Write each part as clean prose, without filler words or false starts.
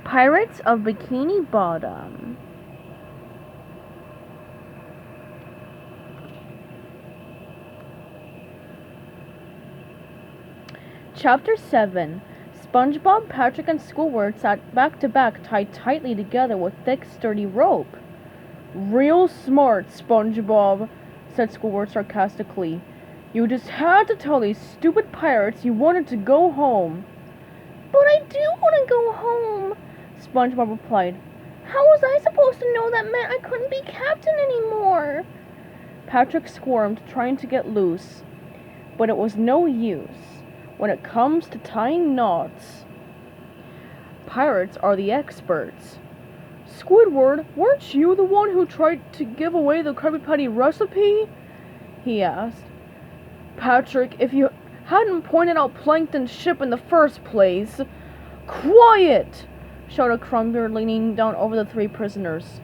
Pirates of Bikini Bottom. Chapter 7. SpongeBob, Patrick, and Squidward sat back to back, tied tightly together with thick, sturdy rope. "Real smart, SpongeBob," said Squidward sarcastically. "You just had to tell these stupid pirates you wanted to go home." "But I do want to go home," SpongeBob replied. "How was I supposed to know that meant I couldn't be captain anymore?" Patrick squirmed, trying to get loose, but it was no use. When it comes to tying knots, pirates are the experts. "Squidward, weren't you the one who tried to give away the Krabby Patty recipe?" he asked. "Patrick, if you hadn't pointed out Plankton's ship in the first place—" "Quiet!" shouted Crumbeard, leaning down over the three prisoners.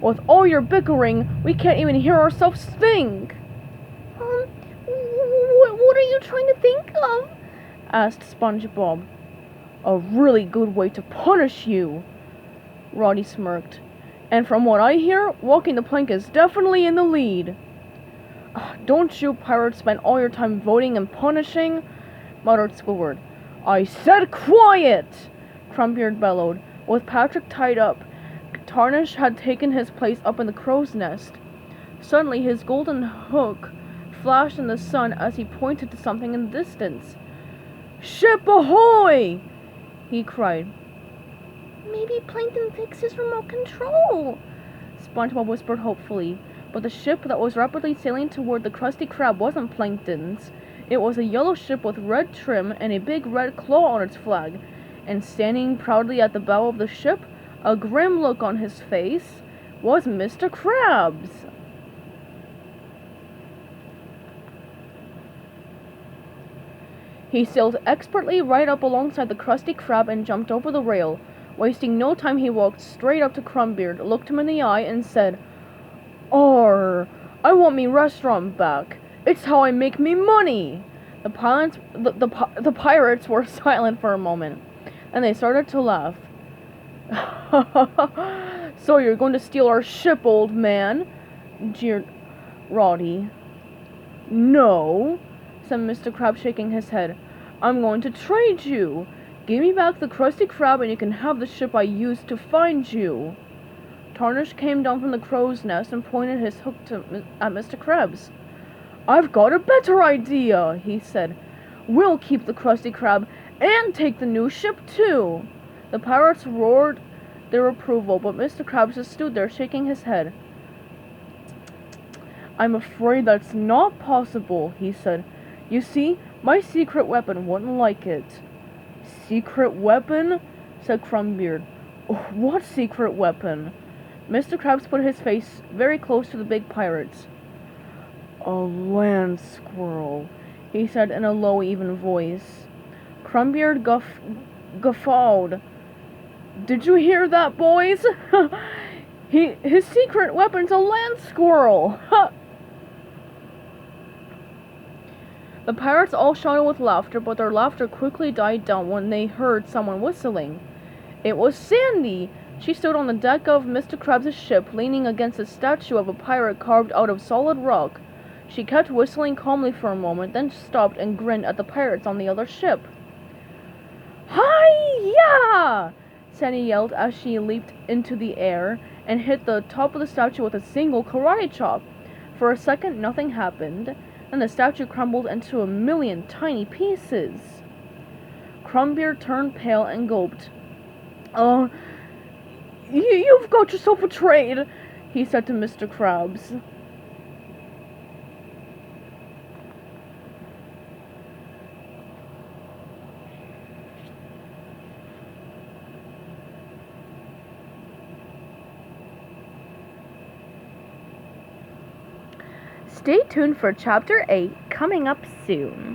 "With all your bickering, we can't even hear ourselves think." What are you trying to think of?" asked SpongeBob. "A really good way to punish you," Roddy smirked. "And from what I hear, walking the plank is definitely in the lead." "Don't you pirates spend all your time voting and punishing?" muttered Squidward. "I said quiet!" Crumbeard bellowed. With Patrick tied up, Tarnish had taken his place up in the crow's nest. Suddenly his golden hook flashed in the sun as he pointed to something in the distance. "Ship ahoy!" he cried. "Maybe Plankton fixed his remote control," SpongeBob whispered hopefully. But the ship that was rapidly sailing toward the Krusty Krab wasn't Plankton's. It was a yellow ship with red trim and a big red claw on its flag. And standing proudly at the bow of the ship, a grim look on his face, was Mr. Krabs. He sailed expertly right up alongside the Krusty Krab and jumped over the rail. Wasting no time, he walked straight up to Crumbeard, looked him in the eye, and said, "Arr, I want me restaurant back. It's how I make me money." The pirates were silent for a moment, and they started to laugh. "So you're going to steal our ship, old man?" jeered Roddy. "No," said Mr. Krab, shaking his head. "I'm going to trade you. Give me back the Krusty Krab and you can have the ship I used to find you." Tarnish came down from the crow's nest and pointed his hook at Mr. Krabs. "I've got a better idea," he said. "We'll keep the Krusty Krab and take the new ship too." The pirates roared their approval, but Mr. Krabs just stood there shaking his head. "I'm afraid that's not possible," he said. "You see, my secret weapon wouldn't like it." "Secret weapon?" said Crumbeard. "What secret weapon?" Mr. Krabs put his face very close to the big pirate's. "A land squirrel," he said in a low, even voice. Crumbeard guffawed. "Did you hear that, boys? His secret weapon's a land squirrel!" The pirates all shouted with laughter, but their laughter quickly died down when they heard someone whistling. It was Sandy. She stood on the deck of Mr. Krabs' ship, leaning against a statue of a pirate carved out of solid rock. She kept whistling calmly for a moment, then stopped and grinned at the pirates on the other ship. "Hi-ya!" Sandy yelled as she leaped into the air and hit the top of the statue with a single karate chop. For a second, nothing happened. Then the statue crumbled into a million tiny pieces. Crumbeard turned pale and gulped. You've got yourself betrayed," he said to Mr. Krabs. Stay tuned for Chapter 8, coming up soon.